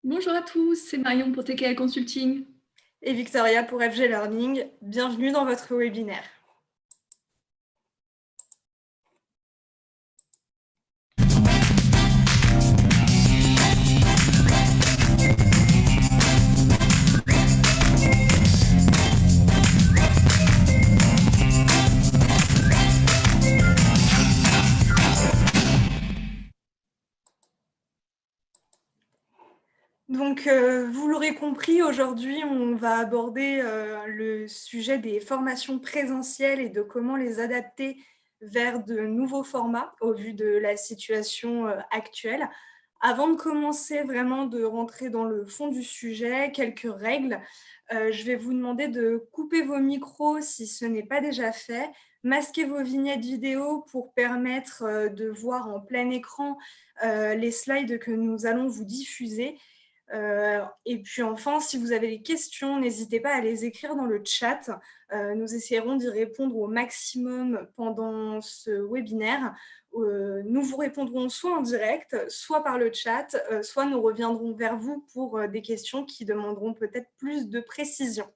Bonjour à tous, c'est Marion pour TKL Consulting. Et Victoria pour FG Learning. Bienvenue dans votre webinaire. Donc, vous l'aurez compris, aujourd'hui, on va aborder le sujet des formations présentielles et de comment les adapter vers de nouveaux formats au vu de la situation actuelle. Avant de commencer vraiment de rentrer dans le fond du sujet, quelques règles. Je vais vous demander de couper vos micros si ce n'est pas déjà fait, masquer vos vignettes vidéo pour permettre de voir en plein écran les slides que nous allons vous diffuser. Et puis enfin, si vous avez des questions, n'hésitez pas à les écrire dans le chat. Nous essayerons d'y répondre au maximum pendant ce webinaire. Nous vous répondrons soit en direct, soit par le chat, soit nous reviendrons vers vous pour des questions qui demanderont peut-être plus de précision.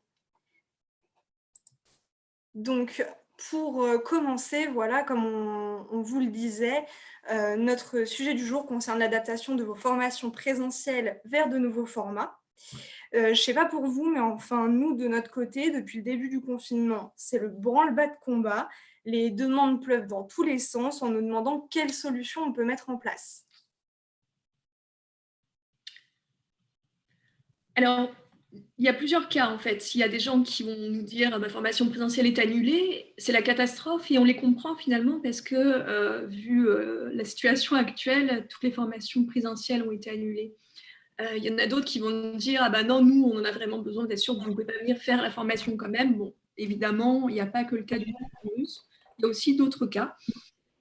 Donc, pour commencer, voilà, comme on vous le disait, notre sujet du jour concerne l'adaptation de vos formations présentielles vers de nouveaux formats. Je ne sais pas pour vous, mais enfin, nous, de notre côté, depuis le début du confinement, c'est le branle-bas de combat. Les demandes pleuvent dans tous les sens en nous demandant quelles solutions on peut mettre en place. Alors, il y a plusieurs cas en fait. Il y a des gens qui vont nous dire ma formation présentielle est annulée, c'est la catastrophe et on les comprend finalement parce que vu la situation actuelle, toutes les formations présentielles ont été annulées. Il y en a d'autres qui vont nous dire ah ben non, nous on en a vraiment besoin d'être sûr que vous ne pouvez pas venir faire la formation quand même. Bon, évidemment, il n'y a pas que le cas du virus, il y a aussi d'autres cas.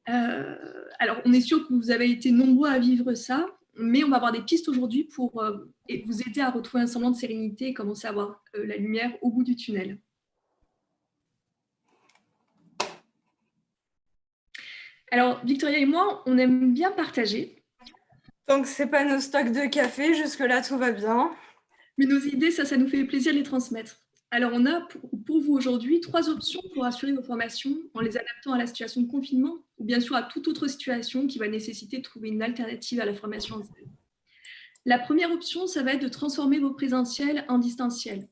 Alors, on est sûr que vous avez été nombreux à vivre ça, mais on va avoir des pistes aujourd'hui pour vous aider à retrouver un semblant de sérénité et commencer à voir la lumière au bout du tunnel. Alors, Victoria et moi, on aime bien partager. Tant que ce n'est pas nos stocks de café, jusque-là, tout va bien. Mais nos idées, ça nous fait plaisir de les transmettre. Alors, on a pour vous aujourd'hui 3 options pour assurer vos formations en les adaptant à la situation de confinement ou bien sûr à toute autre situation qui va nécessiter de trouver une alternative à la formation en salle. La première option, ça va être de transformer vos présentiels en distanciel.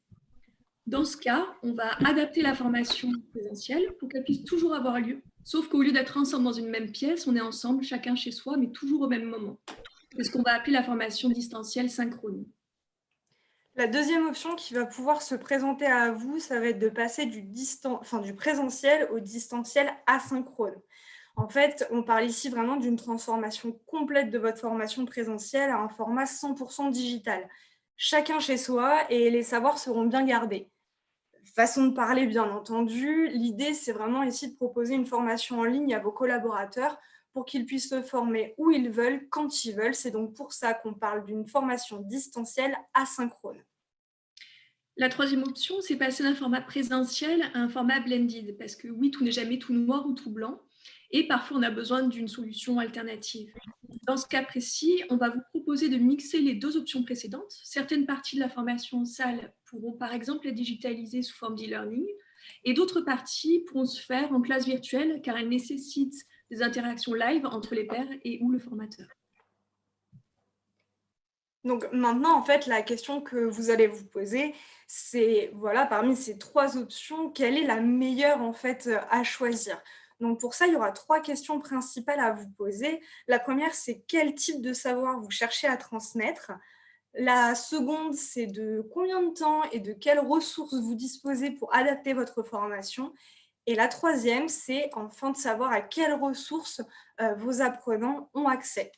Dans ce cas, on va adapter la formation présentielle pour qu'elle puisse toujours avoir lieu. Sauf qu'au lieu d'être ensemble dans une même pièce, on est ensemble, chacun chez soi, mais toujours au même moment. C'est ce qu'on va appeler la formation distancielle synchrone. La deuxième option qui va pouvoir se présenter à vous, ça va être de passer du présentiel au distanciel asynchrone. En fait, on parle ici vraiment d'une transformation complète de votre formation présentielle à un format 100% digital. Chacun chez soi et les savoirs seront bien gardés. Façon de parler, bien entendu. L'idée, c'est vraiment ici de proposer une formation en ligne à vos collaborateurs pour qu'ils puissent se former où ils veulent, quand ils veulent. C'est donc pour ça qu'on parle d'une formation distancielle asynchrone. La troisième option, c'est passer d'un format présentiel à un format blended, parce que oui, tout n'est jamais tout noir ou tout blanc, et parfois on a besoin d'une solution alternative. Dans ce cas précis, on va vous proposer de mixer les 2 options précédentes. Certaines parties de la formation en salle pourront par exemple être digitalisées sous forme d'e-learning, et d'autres parties pourront se faire en classe virtuelle, car elles nécessitent des interactions live entre les pairs et ou le formateur. Donc maintenant, en fait, la question que vous allez vous poser, c'est, voilà, parmi ces 3 options, quelle est la meilleure, en fait, à choisir? Donc pour ça, il y aura 3 questions principales à vous poser. La première, c'est quel type de savoir vous cherchez à transmettre? La seconde, c'est de combien de temps et de quelles ressources vous disposez pour adapter votre formation? Et la troisième, c'est enfin de savoir à quelles ressources, vos apprenants ont accès.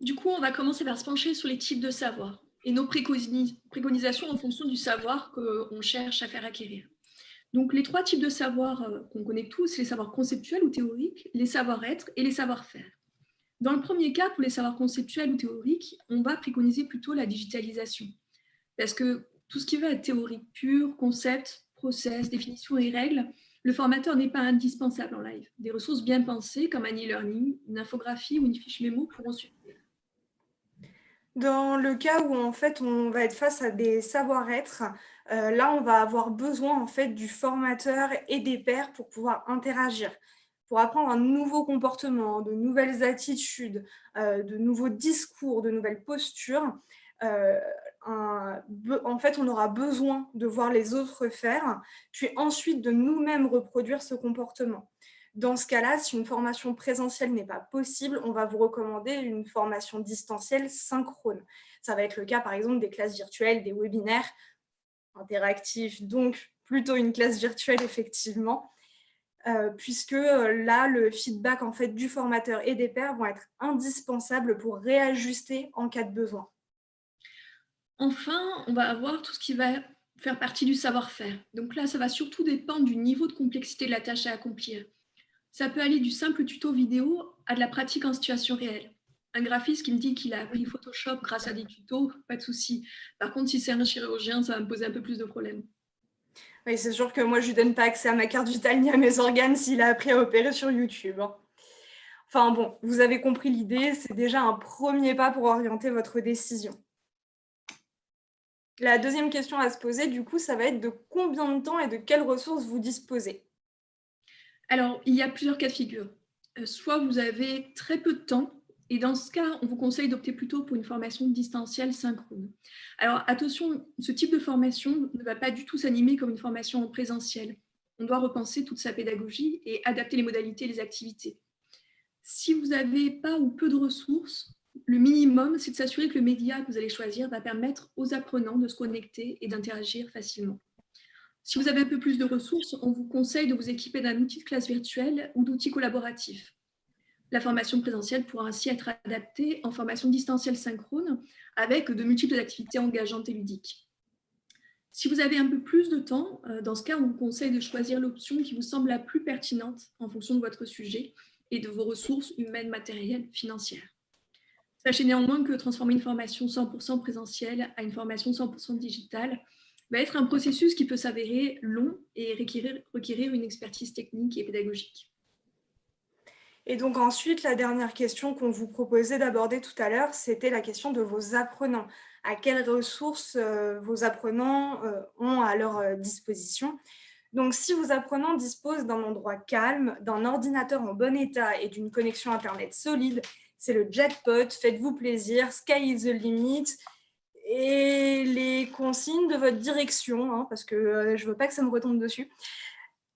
Du coup, on va commencer par se pencher sur les types de savoirs et nos préconisations en fonction du savoir qu'on cherche à faire acquérir. Donc, les 3 types de savoirs qu'on connaît tous, les savoirs conceptuels ou théoriques, les savoir-être et les savoir-faire. Dans le premier cas, pour les savoirs conceptuels ou théoriques, on va préconiser plutôt la digitalisation. Parce que tout ce qui va être théorique pure, concept, process, définition et règles, le formateur n'est pas indispensable en live. Des ressources bien pensées, comme un e-learning, une infographie ou une fiche mémo pourront suffire. Dans le cas où en fait on va être face à des savoir-être, là on va avoir besoin en fait du formateur et des pairs pour pouvoir interagir, pour apprendre un nouveau comportement, de nouvelles attitudes, de nouveaux discours, de nouvelles postures. Heu, en fait, on aura besoin de voir les autres faire, puis ensuite de nous-mêmes reproduire ce comportement. Dans ce cas-là, si une formation présentielle n'est pas possible, on va vous recommander une formation distancielle synchrone. Ça va être le cas, par exemple, des classes virtuelles, des webinaires interactifs, donc plutôt une classe virtuelle, effectivement, puisque là, le feedback en fait, du formateur et des pairs vont être indispensables pour réajuster en cas de besoin. Enfin, on va avoir tout ce qui va faire partie du savoir-faire. Donc là, ça va surtout dépendre du niveau de complexité de la tâche à accomplir. Ça peut aller du simple tuto vidéo à de la pratique en situation réelle. Un graphiste qui me dit qu'il a appris Photoshop grâce à des tutos, pas de souci. Par contre, si c'est un chirurgien, ça va me poser un peu plus de problèmes. Oui, c'est sûr que moi, je lui donne pas accès à ma carte vitale ni à mes organes s'il a appris à opérer sur YouTube, hein. Enfin bon, vous avez compris l'idée, c'est déjà un premier pas pour orienter votre décision. La deuxième question à se poser, du coup, ça va être de combien de temps et de quelles ressources vous disposez? Alors, il y a plusieurs cas de figure. Soit vous avez très peu de temps, et dans ce cas, on vous conseille d'opter plutôt pour une formation distancielle synchrone. Alors, attention, ce type de formation ne va pas du tout s'animer comme une formation en présentiel. On doit repenser toute sa pédagogie et adapter les modalités et les activités. Si vous n'avez pas ou peu de ressources, le minimum, c'est de s'assurer que le média que vous allez choisir va permettre aux apprenants de se connecter et d'interagir facilement. Si vous avez un peu plus de ressources, on vous conseille de vous équiper d'un outil de classe virtuelle ou d'outils collaboratifs. La formation présentielle pourra ainsi être adaptée en formation distancielle synchrone avec de multiples activités engageantes et ludiques. Si vous avez un peu plus de temps, dans ce cas, on vous conseille de choisir l'option qui vous semble la plus pertinente en fonction de votre sujet et de vos ressources humaines, matérielles, financières. Sachez néanmoins que transformer une formation 100% présentielle à une formation 100% digitale va être un processus qui peut s'avérer long et requérir une expertise technique et pédagogique. Et donc ensuite, la dernière question qu'on vous proposait d'aborder tout à l'heure, c'était la question de vos apprenants. À quelles ressources vos apprenants ont à leur disposition? Donc, si vos apprenants disposent d'un endroit calme, d'un ordinateur en bon état et d'une connexion Internet solide, c'est le jackpot, faites-vous plaisir, sky is the limit, et les consignes de votre direction, hein, parce que je ne veux pas que ça me retombe dessus.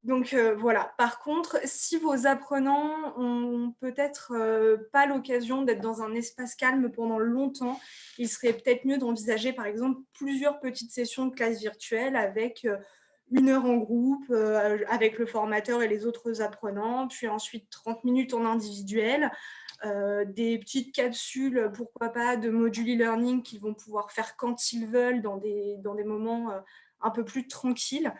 Donc voilà. Par contre, si vos apprenants ont peut-être pas l'occasion d'être dans un espace calme pendant longtemps, il serait peut-être mieux d'envisager, par exemple, plusieurs petites sessions de classe virtuelle avec 1 heure en groupe, avec le formateur et les autres apprenants, puis ensuite 30 minutes en individuel, des petites capsules, pourquoi pas, de module e-learning qu'ils vont pouvoir faire quand ils veulent dans des moments un peu plus tranquilles.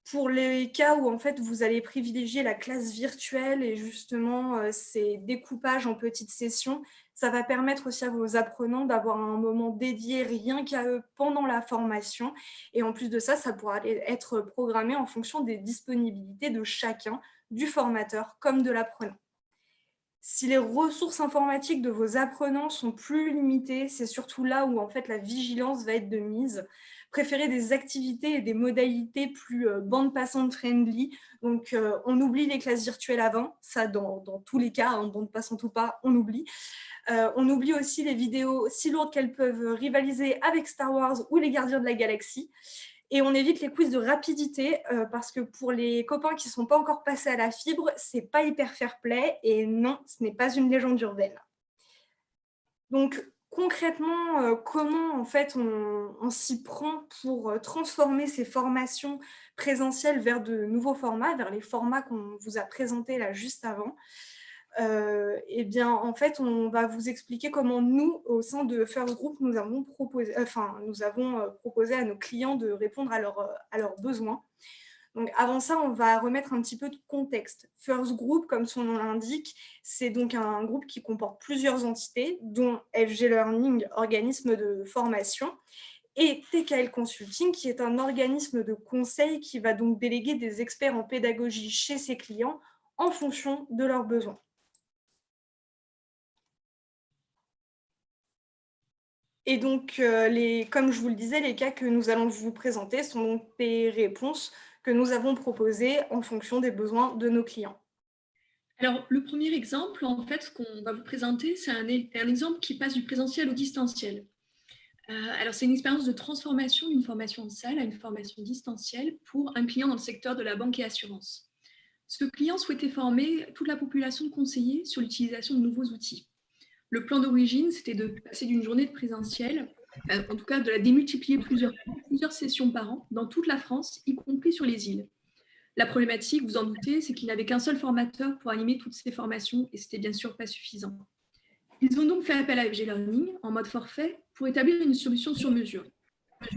Pour les cas où en fait vous allez privilégier la classe virtuelle et justement, ces découpages en petites sessions, ça va permettre aussi à vos apprenants d'avoir un moment dédié rien qu'à eux pendant la formation et en plus de ça, ça pourra être programmé en fonction des disponibilités de chacun, du formateur comme de l'apprenant. Si les ressources informatiques de vos apprenants sont plus limitées, c'est surtout là où en fait la vigilance va être de mise. Préférez des activités et des modalités plus bande passante friendly. Donc on oublie les classes virtuelles avant, ça dans tous les cas, hein, bande passante ou pas, on oublie. On oublie aussi les vidéos si lourdes qu'elles peuvent rivaliser avec Star Wars ou les Gardiens de la Galaxie. Et on évite les quiz de rapidité parce que pour les copains qui ne sont pas encore passés à la fibre, c'est pas hyper fair play et non, ce n'est pas une légende urbaine. Donc concrètement, comment en fait on s'y prend pour transformer ces formations présentielles vers de nouveaux formats, vers les formats qu'on vous a présentés là juste avant? Et bien, en fait, on va vous expliquer comment nous, au sein de First Group, nous avons proposé à nos clients de répondre à leurs besoins. Donc, avant ça, on va remettre un petit peu de contexte. First Group, comme son nom l'indique, c'est donc un groupe qui comporte plusieurs entités, dont FG Learning, organisme de formation, et TKL Consulting, qui est un organisme de conseil qui va donc déléguer des experts en pédagogie chez ses clients en fonction de leurs besoins. Et donc, comme je vous le disais, les cas que nous allons vous présenter sont donc des réponses que nous avons proposées en fonction des besoins de nos clients. Alors, le premier exemple, en fait, qu'on va vous présenter, c'est un exemple qui passe du présentiel au distanciel. Alors, c'est une expérience de transformation d'une formation en salle à une formation distancielle pour un client dans le secteur de la banque et assurance. Ce client souhaitait former toute la population de conseillers sur l'utilisation de nouveaux outils. Le plan d'origine, c'était de passer d'une journée de présentiel, en tout cas de la démultiplier plusieurs sessions par an dans toute la France, y compris sur les îles. La problématique, vous en doutez, c'est qu'il n'avait qu'un seul formateur pour animer toutes ces formations et c'était bien sûr pas suffisant. Ils ont donc fait appel à FG Learning en mode forfait pour établir une solution sur mesure.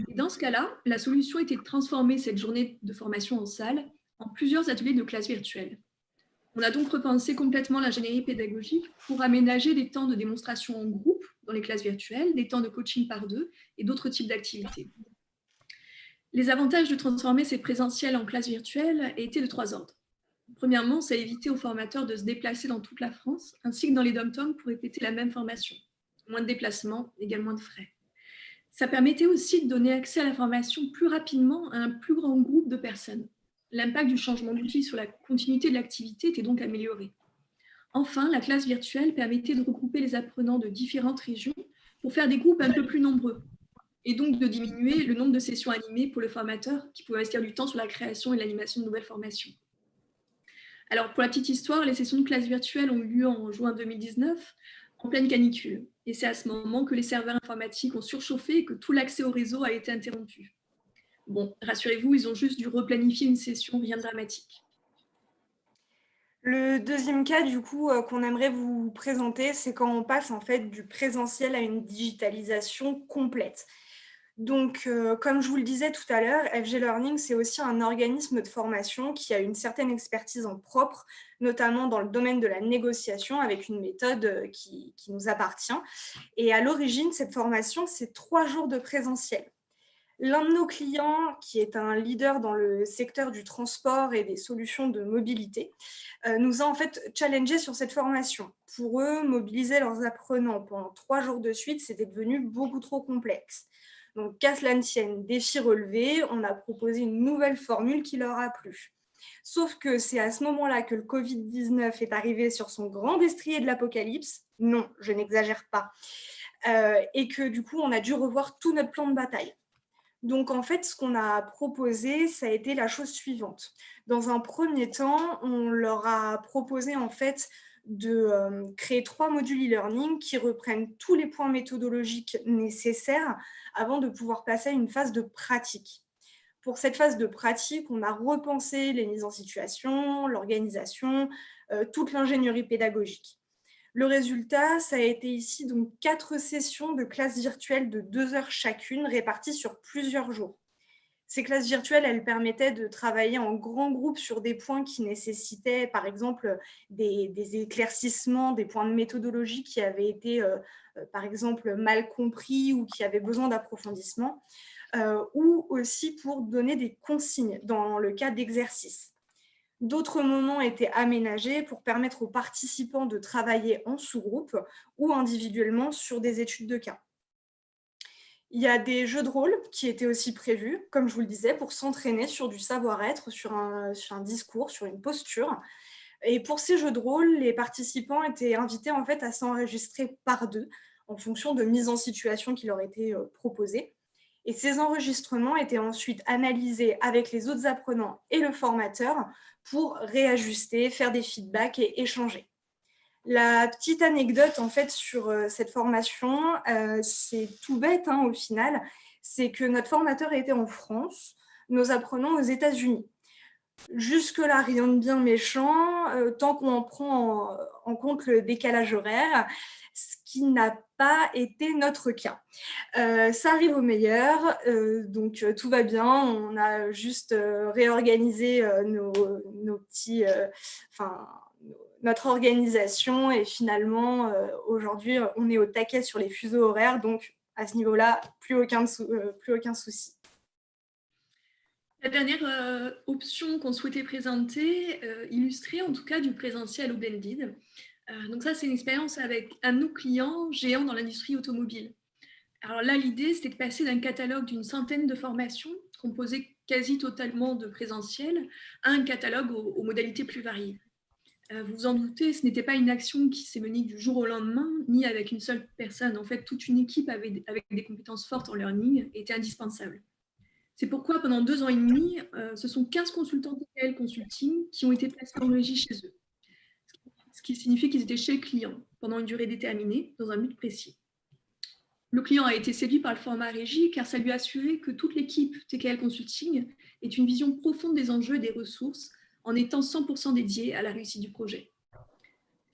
Et dans ce cas-là, la solution était de transformer cette journée de formation en salle en plusieurs ateliers de classe virtuelle. On a donc repensé complètement l'ingénierie pédagogique pour aménager des temps de démonstration en groupe dans les classes virtuelles, des temps de coaching par deux et d'autres types d'activités. Les avantages de transformer ces présentiels en classes virtuelles étaient de trois ordres. Premièrement, ça a évité aux formateurs de se déplacer dans toute la France, ainsi que dans les dom-toms pour répéter la même formation. Moins de déplacements, égale moins de frais. Ça permettait aussi de donner accès à la formation plus rapidement à un plus grand groupe de personnes. L'impact du changement d'outil sur la continuité de l'activité était donc amélioré. Enfin, la classe virtuelle permettait de regrouper les apprenants de différentes régions pour faire des groupes un peu plus nombreux, et donc de diminuer le nombre de sessions animées pour le formateur qui pouvait investir du temps sur la création et l'animation de nouvelles formations. Alors, pour la petite histoire, les sessions de classe virtuelle ont eu lieu en juin 2019, en pleine canicule. Et c'est à ce moment que les serveurs informatiques ont surchauffé et que tout l'accès au réseau a été interrompu. Bon, rassurez-vous, ils ont juste dû replanifier une session, rien de dramatique. Le deuxième cas, du coup, qu'on aimerait vous présenter, c'est quand on passe en fait du présentiel à une digitalisation complète. Donc, comme je vous le disais tout à l'heure, FG Learning, c'est aussi un organisme de formation qui a une certaine expertise en propre, notamment dans le domaine de la négociation, avec une méthode qui nous appartient. Et à l'origine, cette formation, c'est 3 jours de présentiel. L'un de nos clients, qui est un leader dans le secteur du transport et des solutions de mobilité, nous a en fait challengé sur cette formation. Pour eux, mobiliser leurs apprenants pendant 3 jours de suite, c'était devenu beaucoup trop complexe. Donc, qu'à cela ne tienne, défi relevé, on a proposé une nouvelle formule qui leur a plu. Sauf que c'est à ce moment-là que le Covid-19 est arrivé sur son grand destrier de l'apocalypse. Non, je n'exagère pas. Et que du coup, on a dû revoir tout notre plan de bataille. Donc, en fait, ce qu'on a proposé, ça a été la chose suivante. Dans un premier temps, on leur a proposé en fait de créer 3 modules e-learning qui reprennent tous les points méthodologiques nécessaires avant de pouvoir passer à une phase de pratique. Pour cette phase de pratique, on a repensé les mises en situation, l'organisation, toute l'ingénierie pédagogique. Le résultat, ça a été ici donc 4 sessions de classe virtuelle de 2 heures chacune, réparties sur plusieurs jours. Ces classes virtuelles, elles permettaient de travailler en grand groupe sur des points qui nécessitaient, par exemple, des éclaircissements, des points de méthodologie qui avaient été, par exemple, mal compris ou qui avaient besoin d'approfondissement, ou aussi pour donner des consignes dans le cas d'exercices. D'autres moments étaient aménagés pour permettre aux participants de travailler en sous-groupe ou individuellement sur des études de cas. Il y a des jeux de rôle qui étaient aussi prévus, comme je vous le disais, pour s'entraîner sur du savoir-être, sur un discours, sur une posture. Et pour ces jeux de rôle, les participants étaient invités en fait à s'enregistrer par deux en fonction de mises en situation qui leur étaient proposées. Et ces enregistrements étaient ensuite analysés avec les autres apprenants et le formateur pour réajuster, faire des feedbacks et échanger. La petite anecdote en fait sur cette formation, c'est tout bête au final, c'est que notre formateur était en France, nos apprenants aux États-Unis. Jusque-là, rien de bien méchant, tant qu'on prend en compte le décalage horaire, ce qui n'a pas été notre cas. Ça arrive au meilleur, donc tout va bien. On a juste réorganisé nos petits, notre organisation et finalement, aujourd'hui, on est au taquet sur les fuseaux horaires, donc à ce niveau-là, plus aucun souci. La dernière option qu'on souhaitait présenter illustrait en tout cas du présentiel au blended. Donc ça, c'est une expérience avec un de nos clients géant dans l'industrie automobile. Alors là, l'idée, c'était de passer d'un catalogue d'une centaine de formations, composé quasi totalement de présentiel, à un catalogue aux modalités plus variées. Vous vous en doutez, ce n'était pas une action qui s'est menée du jour au lendemain, ni avec une seule personne. En fait, toute une équipe avec des compétences fortes en learning était indispensable. C'est pourquoi, pendant 2 ans et demi, ce sont 15 consultants TPL Consulting qui ont été placés en régie chez eux, ce qui signifie qu'ils étaient chez le client pendant une durée déterminée, dans un but précis. Le client a été séduit par le format régie car ça lui a assuré que toute l'équipe TKL Consulting ait une vision profonde des enjeux et des ressources en étant 100% dédiée à la réussite du projet.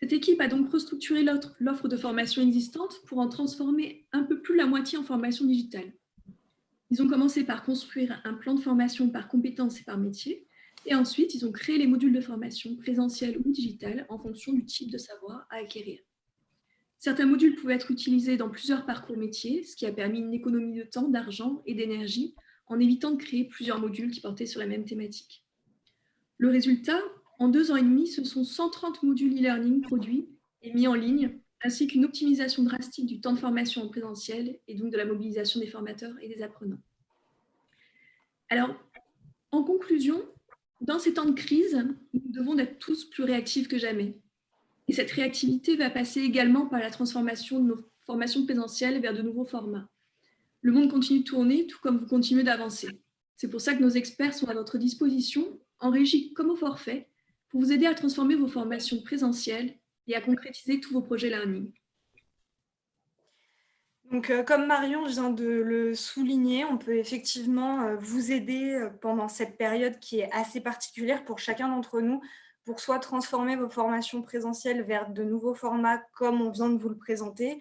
Cette équipe a donc restructuré l'offre de formation existante pour en transformer un peu plus la moitié en formation digitale. Ils ont commencé par construire un plan de formation par compétences et par métier, et ensuite ils ont créé les modules de formation présentiels ou digitales en fonction du type de savoir à acquérir. Certains modules pouvaient être utilisés dans plusieurs parcours métiers, ce qui a permis une économie de temps, d'argent et d'énergie en évitant de créer plusieurs modules qui portaient sur la même thématique. Le résultat, en 2 ans et demi, ce sont 130 modules e-learning produits et mis en ligne, ainsi qu'une optimisation drastique du temps de formation en présentiel et donc de la mobilisation des formateurs et des apprenants. Alors, en conclusion, dans ces temps de crise, nous devons être tous plus réactifs que jamais. Et cette réactivité va passer également par la transformation de nos formations présentielles vers de nouveaux formats. Le monde continue de tourner, tout comme vous continuez d'avancer. C'est pour ça que nos experts sont à votre disposition, en régie comme au forfait, pour vous aider à transformer vos formations présentielles et à concrétiser tous vos projets learning. Donc, comme Marion vient de le souligner, on peut effectivement vous aider pendant cette période qui est assez particulière pour chacun d'entre nous, pour soit transformer vos formations présentielles vers de nouveaux formats comme on vient de vous le présenter,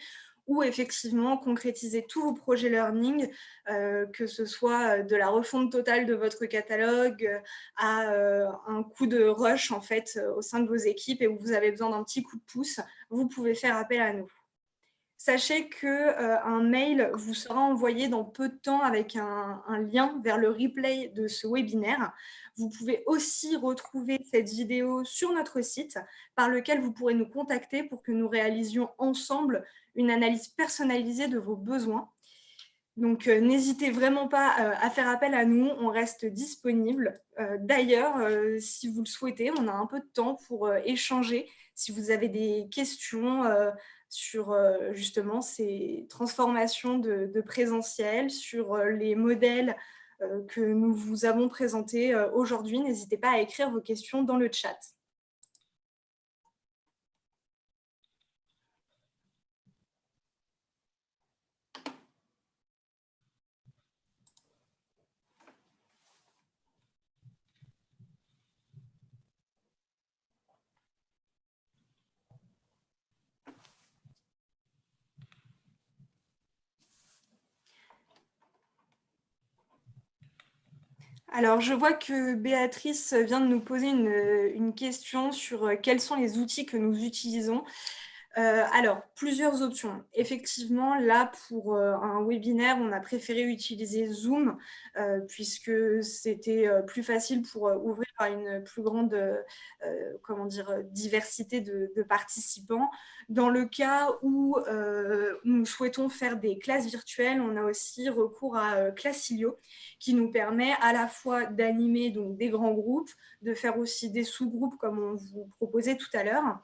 ou effectivement concrétiser tous vos projets learning, que ce soit de la refonte totale de votre catalogue à un coup de rush en fait au sein de vos équipes et où vous avez besoin d'un petit coup de pouce, vous pouvez faire appel à nous. Sachez qu'un mail vous sera envoyé dans peu de temps avec un lien vers le replay de ce webinaire. Vous pouvez aussi retrouver cette vidéo sur notre site par lequel vous pourrez nous contacter pour que nous réalisions ensemble une analyse personnalisée de vos besoins. Donc, n'hésitez vraiment pas à faire appel à nous, on reste disponible. D'ailleurs, si vous le souhaitez, on a un peu de temps pour échanger. Si vous avez des questions sur justement ces transformations de présentiel, sur les modèles que nous vous avons présentés aujourd'hui, n'hésitez pas à écrire vos questions dans le chat. Alors, je vois que Béatrice vient de nous poser une question sur quels sont les outils que nous utilisons. Alors, plusieurs options. Effectivement, là, pour un webinaire, on a préféré utiliser Zoom puisque c'était plus facile pour ouvrir à une plus grande comment dire, diversité de participants. Dans le cas où nous souhaitons faire des classes virtuelles, on a aussi recours à Classilio qui nous permet à la fois d'animer donc des grands groupes, de faire aussi des sous-groupes comme on vous proposait tout à l'heure.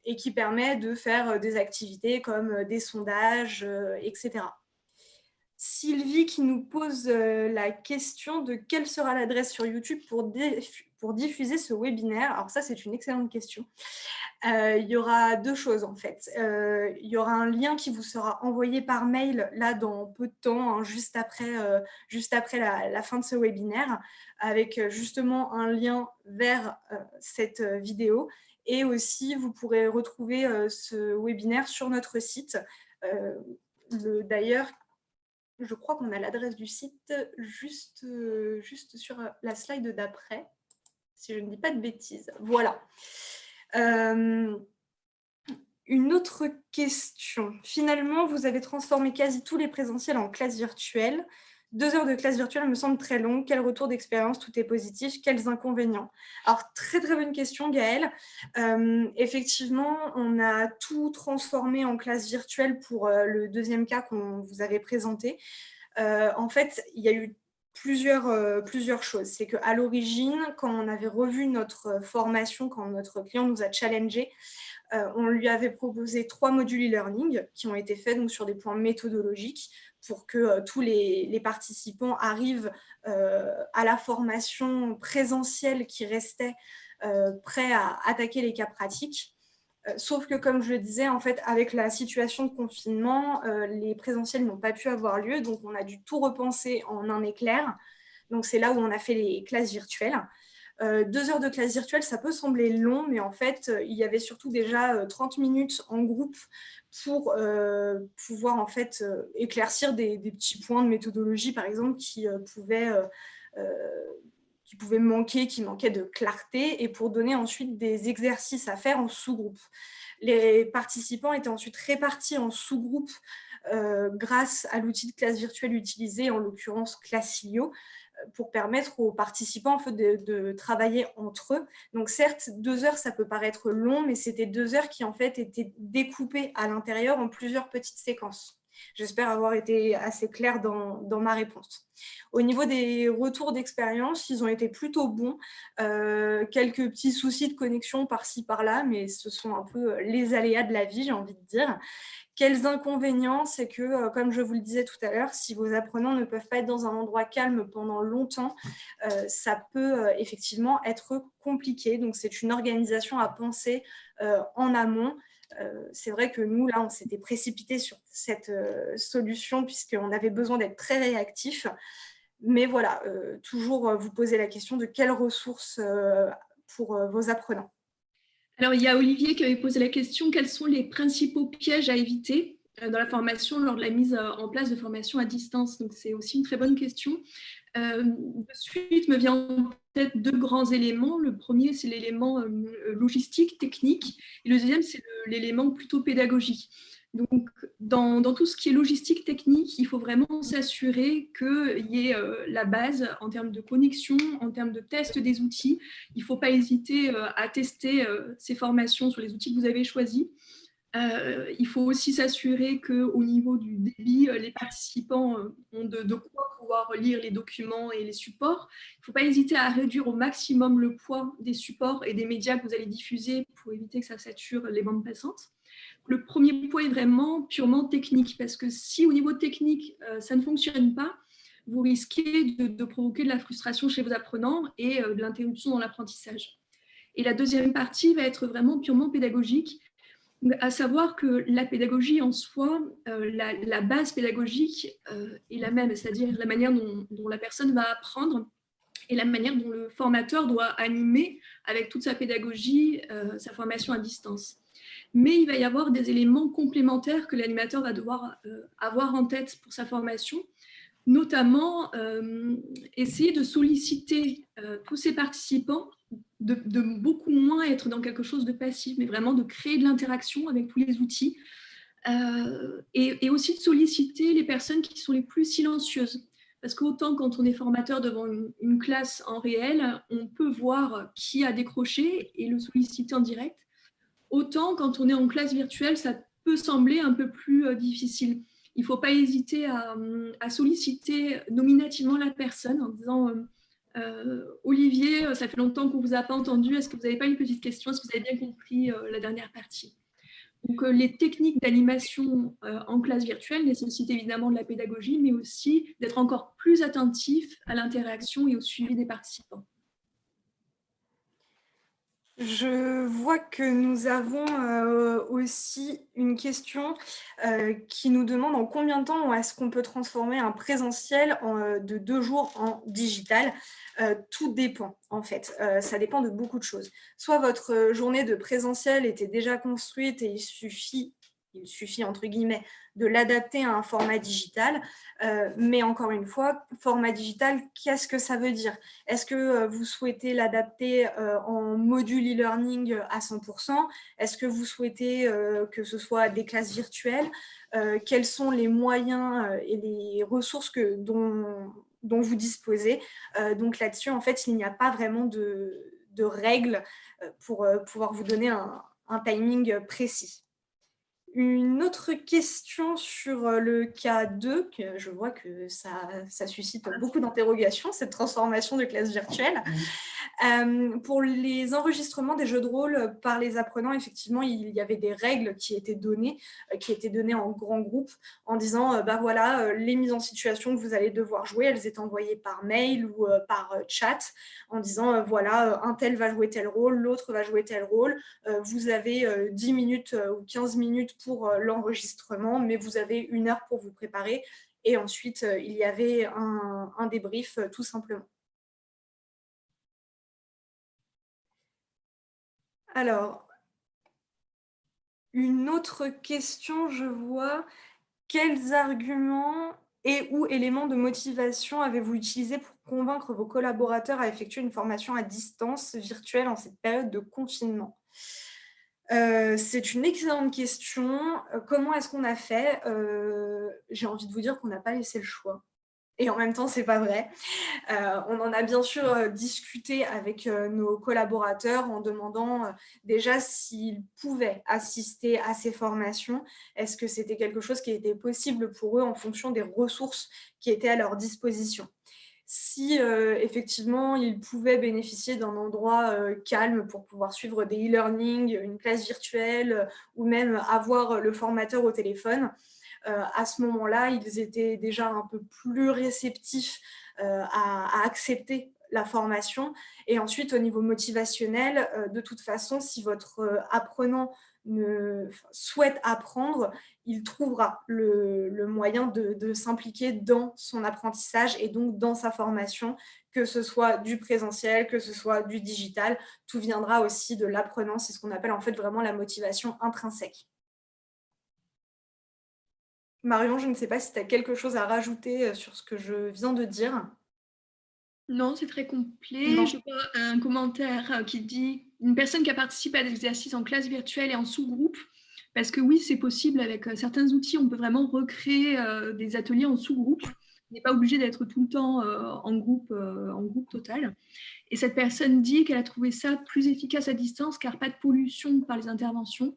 Et qui permet de faire des activités comme des sondages, etc. Sylvie qui nous pose la question de quelle sera l'adresse sur YouTube pour diffuser ce webinaire. Alors ça, c'est une excellente question. Il y aura deux choses en fait. Il y aura un lien qui vous sera envoyé par mail là dans peu de temps, hein, juste après la fin de ce webinaire, avec justement un lien vers cette vidéo. Et aussi, vous pourrez retrouver ce webinaire sur notre site. D'ailleurs, je crois qu'on a l'adresse du site juste sur la slide d'après, si je ne dis pas de bêtises. Voilà. Une autre question. Finalement, vous avez transformé quasi tous les présentiels en classes virtuelles. 2 heures de classe virtuelle me semblent très longues. Quel retour d'expérience? Tout est positif. Quels inconvénients? Alors, très, très bonne question, Gaëlle. Effectivement, on a tout transformé en classe virtuelle pour le deuxième cas qu'on vous avait présenté. En fait, il y a eu plusieurs choses. C'est qu'à l'origine, quand on avait revu notre formation, quand notre client nous a challengé, on lui avait proposé 3 modules e-learning qui ont été faits donc, sur des points méthodologiques pour que tous les participants arrivent à la formation présentielle qui restait prêts à attaquer les cas pratiques. Sauf que, comme je le disais, en fait, avec la situation de confinement, les présentiels n'ont pas pu avoir lieu, donc on a dû tout repenser en un éclair. Donc c'est là où on a fait les classes virtuelles. 2 heures de classe virtuelle, ça peut sembler long, mais en fait, il y avait surtout déjà 30 minutes en groupe pour pouvoir en fait éclaircir des petits points de méthodologie, par exemple, qui pouvaient manquer, qui manquaient de clarté, et pour donner ensuite des exercices à faire en sous-groupe. Les participants étaient ensuite répartis en sous-groupes grâce à l'outil de classe virtuelle utilisé, en l'occurrence Classilio, pour permettre aux participants en fait, de travailler entre eux. Donc certes, 2 heures, ça peut paraître long, mais c'était 2 heures qui en fait étaient découpées à l'intérieur en plusieurs petites séquences. J'espère avoir été assez claire dans ma réponse. Au niveau des retours d'expérience, ils ont été plutôt bons. Quelques petits soucis de connexion par-ci, par-là, mais ce sont un peu les aléas de la vie, j'ai envie de dire. Quels inconvénients? C'est que, comme je vous le disais tout à l'heure, si vos apprenants ne peuvent pas être dans un endroit calme pendant longtemps, ça peut effectivement être compliqué. Donc, c'est une organisation à penser en amont. C'est vrai que nous, là, on s'était précipité sur cette solution puisqu'on avait besoin d'être très réactif. Mais voilà, toujours vous poser la question de quelles ressources pour vos apprenants. Alors, il y a Olivier qui avait posé la question, quels sont les principaux pièges à éviter dans la formation lors de la mise en place de formation à distance? Donc, c'est aussi une très bonne question. De suite, me vient en tête 2 grands éléments. Le premier, c'est l'élément logistique, technique, et le deuxième, c'est l'élément plutôt pédagogique. Donc, dans tout ce qui est logistique technique, il faut vraiment s'assurer qu'il y ait la base en termes de connexion, en termes de test des outils. Il ne faut pas hésiter à tester ces formations sur les outils que vous avez choisis. Il faut aussi s'assurer qu'au niveau du débit, les participants ont de quoi pouvoir lire les documents et les supports. Il ne faut pas hésiter à réduire au maximum le poids des supports et des médias que vous allez diffuser pour éviter que ça sature les bandes passantes. Le premier point est vraiment purement technique, parce que si au niveau technique, ça ne fonctionne pas, vous risquez de provoquer de la frustration chez vos apprenants et de l'interruption dans l'apprentissage. Et la deuxième partie va être vraiment purement pédagogique, à savoir que la pédagogie en soi, la base pédagogique est la même, c'est-à-dire la manière dont la personne va apprendre et la manière dont le formateur doit animer avec toute sa pédagogie, sa formation à distance. Mais il va y avoir des éléments complémentaires que l'animateur va devoir avoir en tête pour sa formation, notamment essayer de solliciter tous ses participants, de beaucoup moins être dans quelque chose de passif, mais vraiment de créer de l'interaction avec tous les outils, et aussi de solliciter les personnes qui sont les plus silencieuses. Parce qu'autant quand on est formateur devant une classe en réel, on peut voir qui a décroché et le solliciter en direct. Autant quand on est en classe virtuelle, ça peut sembler un peu plus difficile. Il ne faut pas hésiter à solliciter nominativement la personne en disant Olivier, ça fait longtemps qu'on ne vous a pas entendu, est-ce que vous n'avez pas une petite question? Est-ce que vous avez bien compris la dernière partie? Donc, les techniques d'animation en classe virtuelle nécessitent évidemment de la pédagogie, mais aussi d'être encore plus attentif à l'interaction et au suivi des participants. Je vois que nous avons aussi une question qui nous demande en combien de temps est-ce qu'on peut transformer un présentiel de 2 jours en digital. Tout dépend en fait, ça dépend de beaucoup de choses. Soit votre journée de présentiel était déjà construite et il suffit il suffit, entre guillemets, de l'adapter à un format digital. Mais encore une fois, format digital, qu'est-ce que ça veut dire? Est-ce que vous souhaitez l'adapter en module e-learning à 100%? Est-ce que vous souhaitez que ce soit des classes virtuelles? Quels sont les moyens et les ressources dont vous disposez? Donc là-dessus, en fait, il n'y a pas vraiment de règles pour pouvoir vous donner un timing précis. Une autre question sur le cas 2, que je vois que ça suscite beaucoup d'interrogations, cette transformation de classe virtuelle. Pour les enregistrements des jeux de rôle par les apprenants, effectivement, il y avait des règles qui étaient données en grand groupe, en disant, bah voilà, les mises en situation que vous allez devoir jouer, elles étaient envoyées par mail ou par chat, en disant, voilà, un tel va jouer tel rôle, l'autre va jouer tel rôle, vous avez 10 minutes ou 15 minutes pour l'enregistrement, mais vous avez 1 heure pour vous préparer. Et ensuite, il y avait un débrief, tout simplement. Alors, une autre question, je vois. Quels arguments et ou éléments de motivation avez-vous utilisés pour convaincre vos collaborateurs à effectuer une formation à distance virtuelle en cette période de confinement? C'est une excellente question. Comment est-ce qu'on a fait? J'ai envie de vous dire qu'on n'a pas laissé le choix et en même temps, c'est pas vrai. On en a bien sûr discuté avec nos collaborateurs en demandant déjà s'ils pouvaient assister à ces formations. Est-ce que c'était quelque chose qui était possible pour eux en fonction des ressources qui étaient à leur disposition? Si effectivement ils pouvaient bénéficier d'un endroit calme pour pouvoir suivre des e-learning, une classe virtuelle ou même avoir le formateur au téléphone, à ce moment-là, ils étaient déjà un peu plus réceptifs à accepter la formation. Et ensuite, au niveau motivationnel, de toute façon, si votre apprenant souhaite apprendre, il trouvera le moyen de s'impliquer dans son apprentissage et donc dans sa formation, que ce soit du présentiel, que ce soit du digital. Tout viendra aussi de l'apprenant. C'est ce qu'on appelle en fait vraiment la motivation intrinsèque. Marion, je ne sais pas si tu as quelque chose à rajouter sur ce que je viens de dire. Non, c'est très complet. Non. Je vois un commentaire qui dit une personne qui a participé à des exercices en classe virtuelle et en sous-groupe. Parce que oui, c'est possible avec certains outils, on peut vraiment recréer des ateliers en sous-groupe. On n'est pas obligé d'être tout le temps en groupe total. Et cette personne dit qu'elle a trouvé ça plus efficace à distance car pas de pollution par les interventions.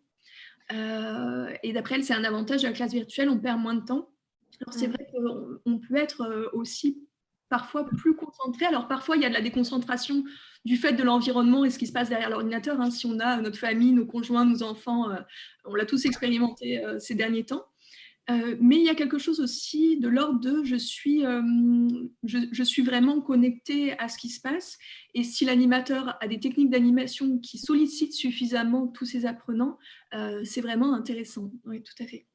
Et d'après elle, c'est un avantage de la classe virtuelle, on perd moins de temps. Alors c'est vrai qu'on peut être aussi parfois plus concentré. Alors parfois, il y a de la déconcentration du fait de l'environnement et ce qui se passe derrière l'ordinateur. Hein. Si on a notre famille, nos conjoints, nos enfants, on l'a tous expérimenté ces derniers temps. Mais il y a quelque chose aussi de l'ordre de je suis vraiment connectée à ce qui se passe. Et si l'animateur a des techniques d'animation qui sollicitent suffisamment tous ses apprenants, c'est vraiment intéressant. Oui, tout à fait.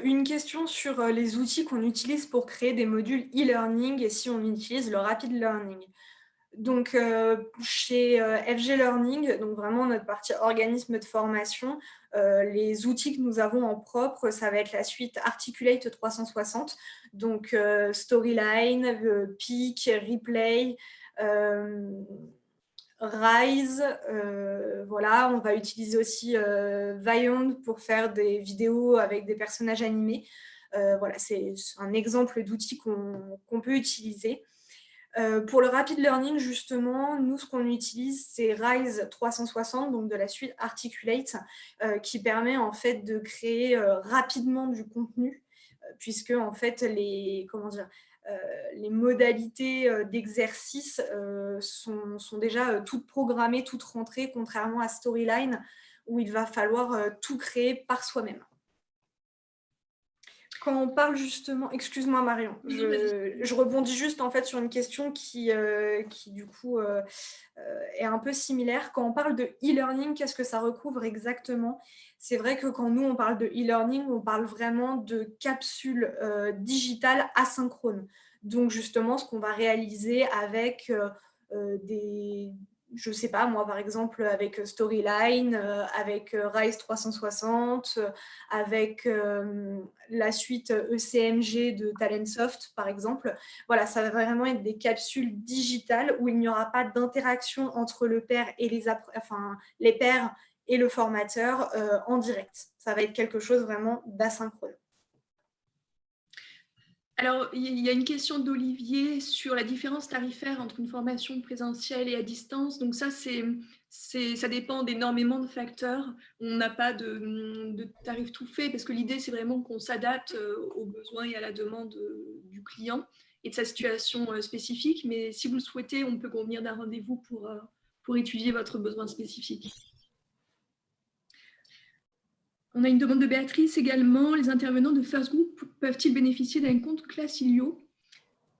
Une question sur les outils qu'on utilise pour créer des modules e-learning et si on utilise le rapid learning. Donc, chez FG Learning, donc vraiment notre partie organisme de formation, les outils que nous avons en propre, ça va être la suite Articulate 360, donc Storyline, Peak, Replay, Rise, voilà, on va utiliser aussi Vyond pour faire des vidéos avec des personnages animés. Voilà, c'est un exemple d'outil qu'on peut utiliser. Pour le rapid learning, justement, nous, ce qu'on utilise, c'est Rise 360, donc de la suite Articulate, qui permet en fait de créer rapidement du contenu, puisque en fait les modalités d'exercice sont déjà toutes programmées, toutes rentrées, contrairement à Storyline, où il va falloir tout créer par soi-même. Quand on parle justement, excuse-moi Marion, je rebondis juste en fait sur une question qui du coup est un peu similaire. Quand on parle de e-learning, qu'est-ce que ça recouvre exactement? C'est vrai que quand nous on parle de e-learning, on parle vraiment de capsules digitales asynchrones. Donc justement, ce qu'on va réaliser avec je ne sais pas, moi, par exemple, avec Storyline, avec Rise 360, avec la suite ECMG de Talentsoft, par exemple. Voilà, ça va vraiment être des capsules digitales où il n'y aura pas d'interaction entre le père et les pairs et le formateur en direct. Ça va être quelque chose vraiment d'asynchrone. Alors, il y a une question d'Olivier sur la différence tarifaire entre une formation présentielle et à distance. Donc ça, ça dépend d'énormément de facteurs. On n'a pas de tarif tout fait parce que l'idée, c'est vraiment qu'on s'adapte aux besoins et à la demande du client et de sa situation spécifique. Mais si vous le souhaitez, on peut convenir d'un rendez-vous pour étudier votre besoin spécifique. On a une demande de Béatrice également. Les intervenants de First Group peuvent-ils bénéficier d'un compte Classilio?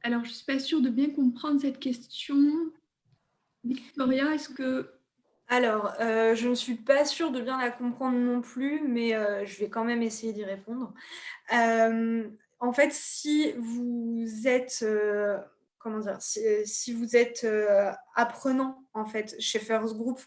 Alors, je ne suis pas sûre de bien comprendre cette question. Victoria, est-ce que... Alors, je ne suis pas sûre de bien la comprendre non plus, mais je vais quand même essayer d'y répondre. En fait, si vous êtes, comment dire, si vous êtes apprenant en fait chez First Group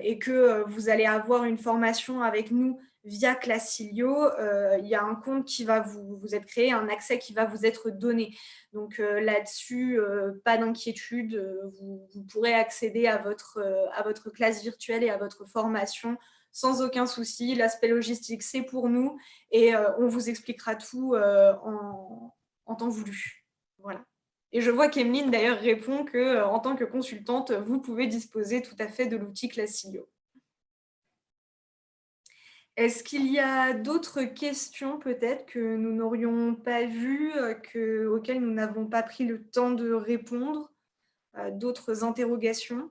et que vous allez avoir une formation avec nous via Classilio, il y a un compte qui va vous être créé, un accès qui va vous être donné. Donc là-dessus, pas d'inquiétude, vous pourrez accéder à votre classe virtuelle et à votre formation sans aucun souci. L'aspect logistique, c'est pour nous et on vous expliquera tout en temps voulu. Voilà. Et je vois qu'Emeline d'ailleurs répond qu'en tant que consultante, vous pouvez disposer tout à fait de l'outil Classilio. Est-ce qu'il y a d'autres questions peut-être que nous n'aurions pas vues, auxquelles nous n'avons pas pris le temps de répondre, d'autres interrogations?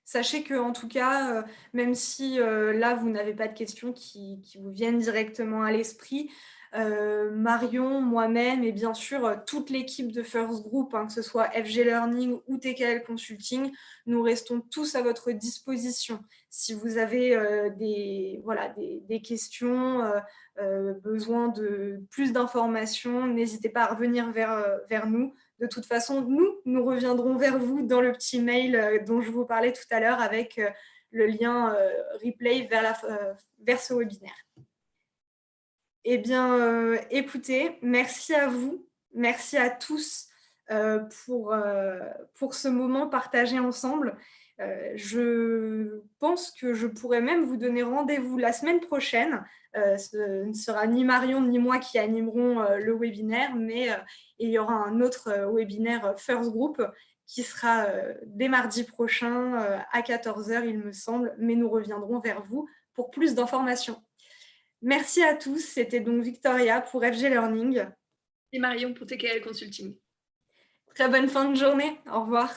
Sachez qu'en tout cas, même si là, vous n'avez pas de questions qui vous viennent directement à l'esprit, Marion, moi-même et bien sûr toute l'équipe de First Group, hein, que ce soit FG Learning ou TKL Consulting, nous restons tous à votre disposition. Si vous avez des questions, besoin de plus d'informations, n'hésitez pas à revenir vers nous. De toute façon, nous reviendrons vers vous dans le petit mail dont je vous parlais tout à l'heure avec le lien replay vers ce webinaire. Eh bien, écoutez, merci à vous, merci à tous pour ce moment partagé ensemble. Je pense que je pourrais même vous donner rendez-vous la semaine prochaine. Ce ne sera ni Marion ni moi qui animeront le webinaire, mais il y aura un autre webinaire First Group qui sera dès mardi prochain à 14 h, il me semble, mais nous reviendrons vers vous pour plus d'informations. Merci à tous, c'était donc Victoria pour FG Learning. Et Marion pour TKL Consulting. Très bonne fin de journée, au revoir.